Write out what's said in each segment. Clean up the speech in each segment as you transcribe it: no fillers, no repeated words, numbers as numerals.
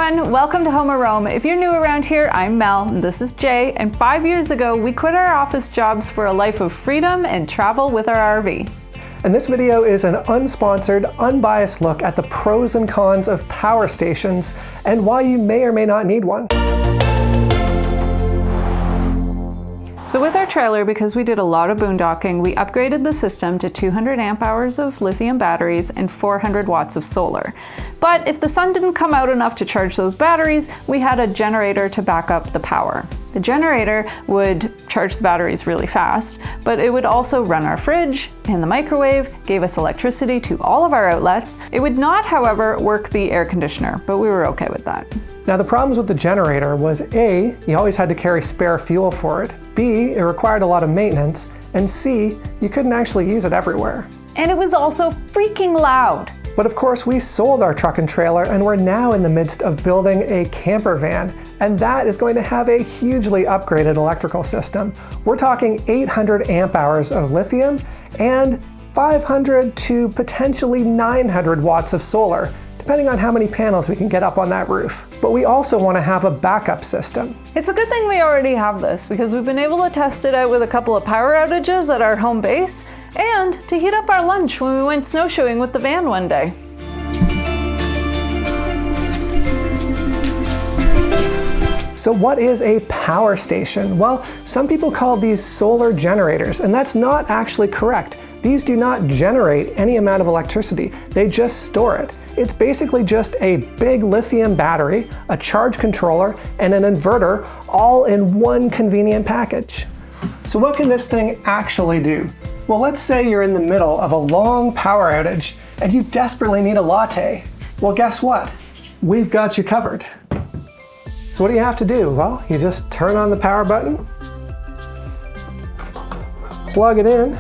everyone, welcome to HomeARoam. If you're new around here, I'm Mel and this is Jay, and 5 years ago we quit our office jobs for a life of freedom and travel with our RV. And this video is an unsponsored, unbiased look at the pros and cons of power stations and why you may or may not need one. So with our trailer, because we did a lot of boondocking, we upgraded the system to 200 amp hours of lithium batteries and 400 watts of solar. But if the sun didn't come out enough to charge those batteries, we had a generator to back up the power. The generator would charge the batteries really fast, but it would also run our fridge and the microwave, gave us electricity to all of our outlets. It would not, however, work the air conditioner, but we were okay with that. Now the problems with the generator was A, you always had to carry spare fuel for it, B, it required a lot of maintenance, and C, you couldn't actually use it everywhere. And it was also freaking loud. But of course we sold our truck and trailer and we're now in the midst of building a camper van, and that is going to have a hugely upgraded electrical system. We're talking 800 amp hours of lithium and 500 to potentially 900 watts of solar, depending on how many panels we can get up on that roof. But we also want to have a backup system. It's a good thing we already have this, because we've been able to test it out with a couple of power outages at our home base and to heat up our lunch when we went snowshoeing with the van one day. So what is a power station? Well, some people call these solar generators, and that's not actually correct. These do not generate any amount of electricity, they just store it. It's basically just a big lithium battery, a charge controller, and an inverter all in one convenient package. So what can this thing actually do? Well, let's say you're in the middle of a long power outage and you desperately need a latte. Well, guess what? We've got you covered. So what do you have to do? Well, you just turn on the power button, plug it in,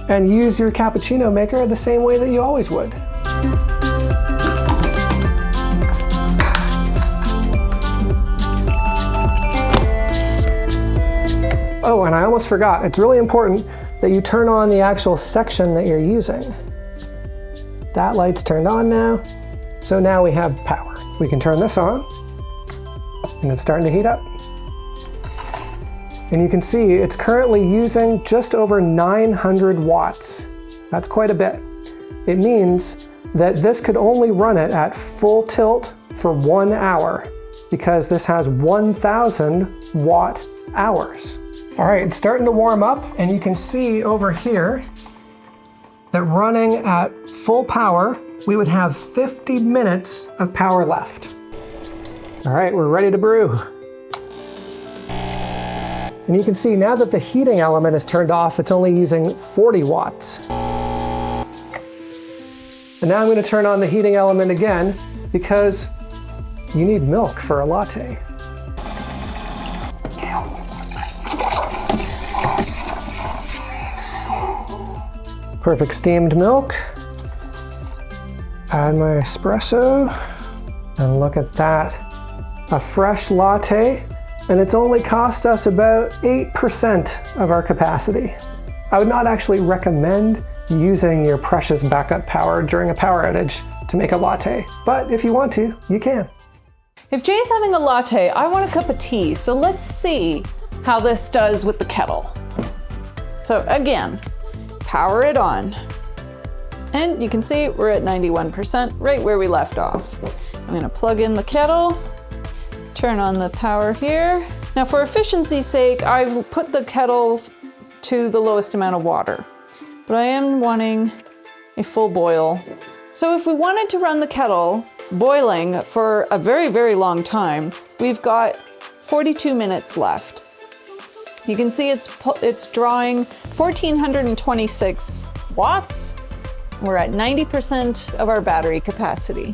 and use your cappuccino maker the same way that you always would. Oh, and I almost forgot, it's really important that you turn on the actual section that you're using. That light's turned on now, so now we have power. We can turn this on, and it's starting to heat up. And you can see it's currently using just over 900 watts. That's quite a bit. It means that this could only run it at full tilt for 1 hour, because this has 1,000 watt hours. All right, it's starting to warm up, and you can see over here that running at full power, we would have 50 minutes of power left. All right, we're ready to brew. And you can see now that the heating element is turned off, it's only using 40 watts. And now I'm going to turn on the heating element again, because you need milk for a latte. Perfect steamed milk. Add my espresso, and look at that. A fresh latte. And it's only cost us about 8% of our capacity. I would not actually recommend using your precious backup power during a power outage to make a latte, but if you want to, you can. If Jay's having a latte, I want a cup of tea, so let's see how this does with the kettle. So again, power it on. And you can see we're at 91%, right where we left off. I'm gonna plug in the kettle, turn on the power here. Now for efficiency's sake, I've put the kettle to the lowest amount of water, but I am wanting a full boil. So if we wanted to run the kettle boiling for a very, very long time, we've got 42 minutes left. You can see it's drawing 1,426 watts. We're at 90% of our battery capacity.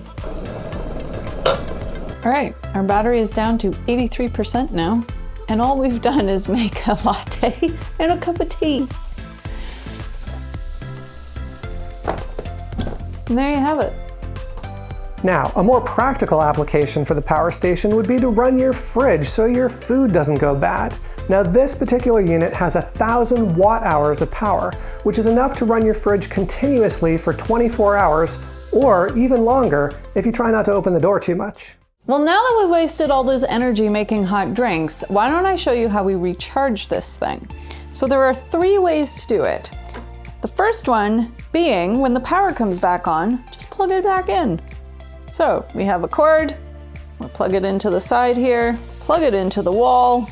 All right, our battery is down to 83% now, and all we've done is make a latte and a cup of tea. And there you have it. Now, a more practical application for the power station would be to run your fridge so your food doesn't go bad. Now this particular unit has 1,000 watt hours of power, which is enough to run your fridge continuously for 24 hours or even longer if you try not to open the door too much. Well, now that we've wasted all this energy making hot drinks, why don't I show you how we recharge this thing? So there are 3 ways to do it. The first one being when the power comes back on, just plug it back in. So we have a cord, we'll plug it into the side here, plug it into the wall,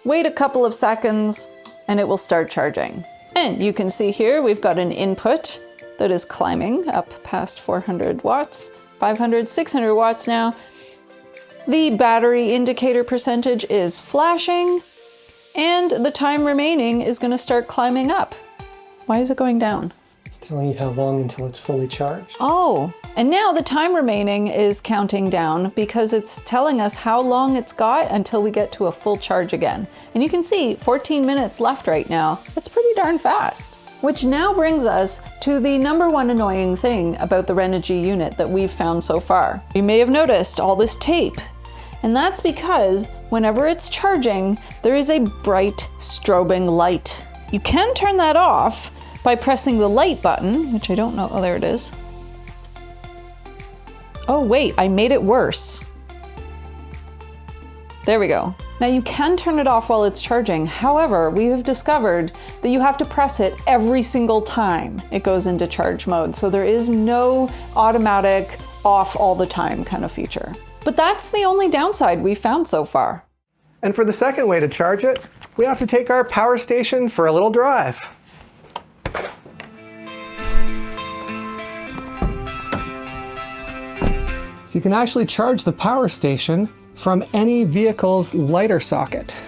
wait a couple of seconds, and it will start charging. And you can see here we've got an input that is climbing up past 400 watts, 500, 600 watts now. The battery indicator percentage is flashing, and the time remaining is going to start climbing up. Why is it going down? It's telling you how long until it's fully charged. Oh, and now the time remaining is counting down because it's telling us how long it's got until we get to a full charge again. And you can see 14 minutes left right now. That's pretty darn fast. Which now brings us to the #1 annoying thing about the Renogy unit that we've found so far. You may have noticed all this tape, and that's because whenever it's charging, there is a bright strobing light. You can turn that off by pressing the light button, which I don't know, oh, there it is. Oh wait, I made it worse. There we go. Now you can turn it off while it's charging. However, we have discovered that you have to press it every single time it goes into charge mode. So there is no automatic off all the time kind of feature. But that's the only downside we've found so far. And for the second way to charge it, we have to take our power station for a little drive. So you can actually charge the power station from any vehicle's lighter socket.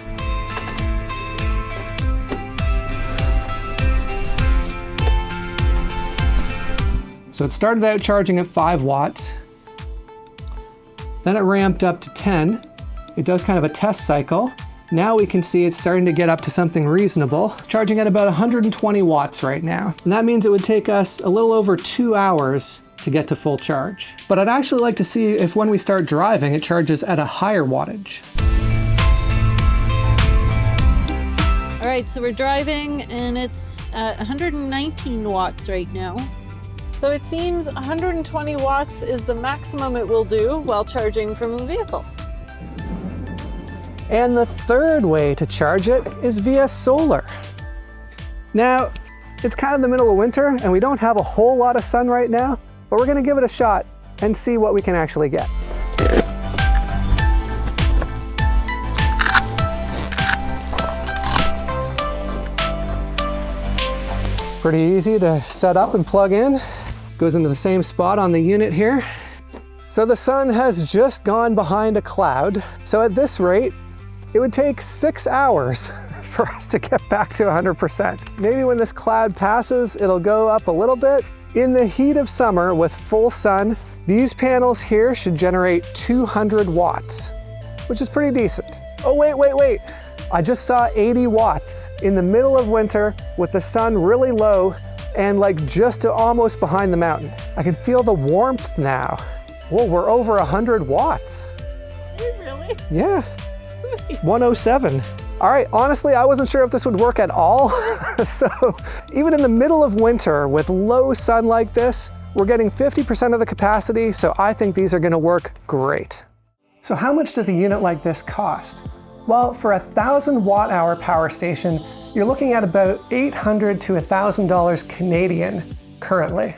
So it started out charging at 5 watts. Then it ramped up to 10. It does kind of a test cycle. Now we can see it's starting to get up to something reasonable. It's charging at about 120 watts right now. And that means it would take us a little over 2 hours to get to full charge. But I'd actually like to see if when we start driving, it charges at a higher wattage. All right, so we're driving and it's at 119 watts right now. So it seems 120 watts is the maximum it will do while charging from the vehicle. And the third way to charge it is via solar. Now, it's kind of the middle of winter and we don't have a whole lot of sun right now, but we're gonna give it a shot and see what we can actually get. Pretty easy to set up and plug in. Goes into the same spot on the unit here. So the sun has just gone behind a cloud. So at this rate, it would take 6 hours for us to get back to 100%. Maybe when this cloud passes, it'll go up a little bit. In the heat of summer with full sun, these panels here should generate 200 watts, which is pretty decent. Oh, wait. I just saw 80 watts in the middle of winter with the sun really low and like just almost behind the mountain. I can feel the warmth now. Whoa, we're over 100 watts. Really? Yeah. Sweet. 107. All right, honestly, I wasn't sure if this would work at all. So even in the middle of winter with low sun like this, we're getting 50% of the capacity, so I think these are gonna work great. So how much does a unit like this cost? Well, for a 1,000 watt-hour power station, you're looking at about $800 to $1,000 Canadian currently.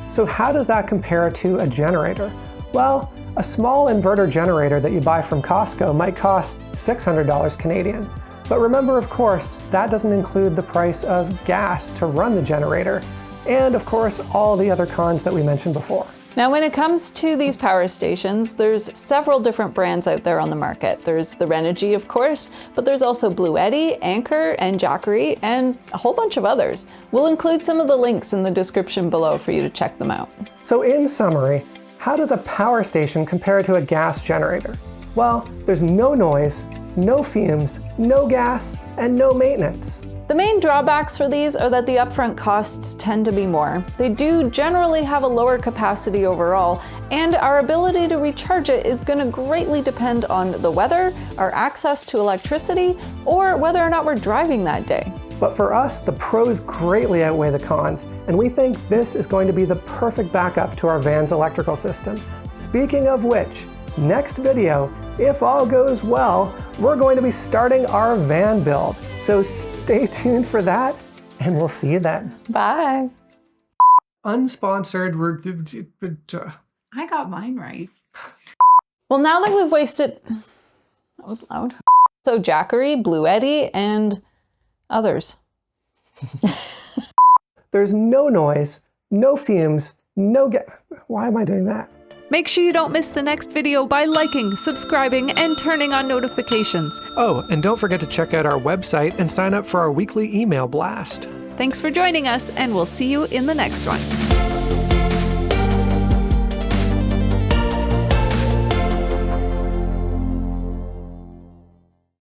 So how does that compare to a generator? Well, a small inverter generator that you buy from Costco might cost $600 Canadian. But remember, of course, that doesn't include the price of gas to run the generator, and of course, all the other cons that we mentioned before. Now, when it comes to these power stations, there's several different brands out there on the market. There's the Renogy, of course, but there's also Bluetti, Anker, and Jackery, and a whole bunch of others. We'll include some of the links in the description below for you to check them out. So in summary, how does a power station compare to a gas generator? Well, there's no noise, no fumes, no gas, and no maintenance. The main drawbacks for these are that the upfront costs tend to be more. They do generally have a lower capacity overall, and our ability to recharge it is going to greatly depend on the weather, our access to electricity, or whether or not we're driving that day. But for us, the pros greatly outweigh the cons, and we think this is going to be the perfect backup to our van's electrical system. Speaking of which, next video, if all goes well, we're going to be starting our van build. So stay tuned for that, and we'll see you then. Bye. Unsponsored. I got mine right. Well, now that we've wasted... That was loud. So Jackery, Blue Eddy, and others. There's no noise, no fumes, no Why am I doing that? Make sure you don't miss the next video by liking, subscribing, and turning on notifications. Oh, and don't forget to check out our website and sign up for our weekly email blast. Thanks for joining us, and we'll see you in the next one.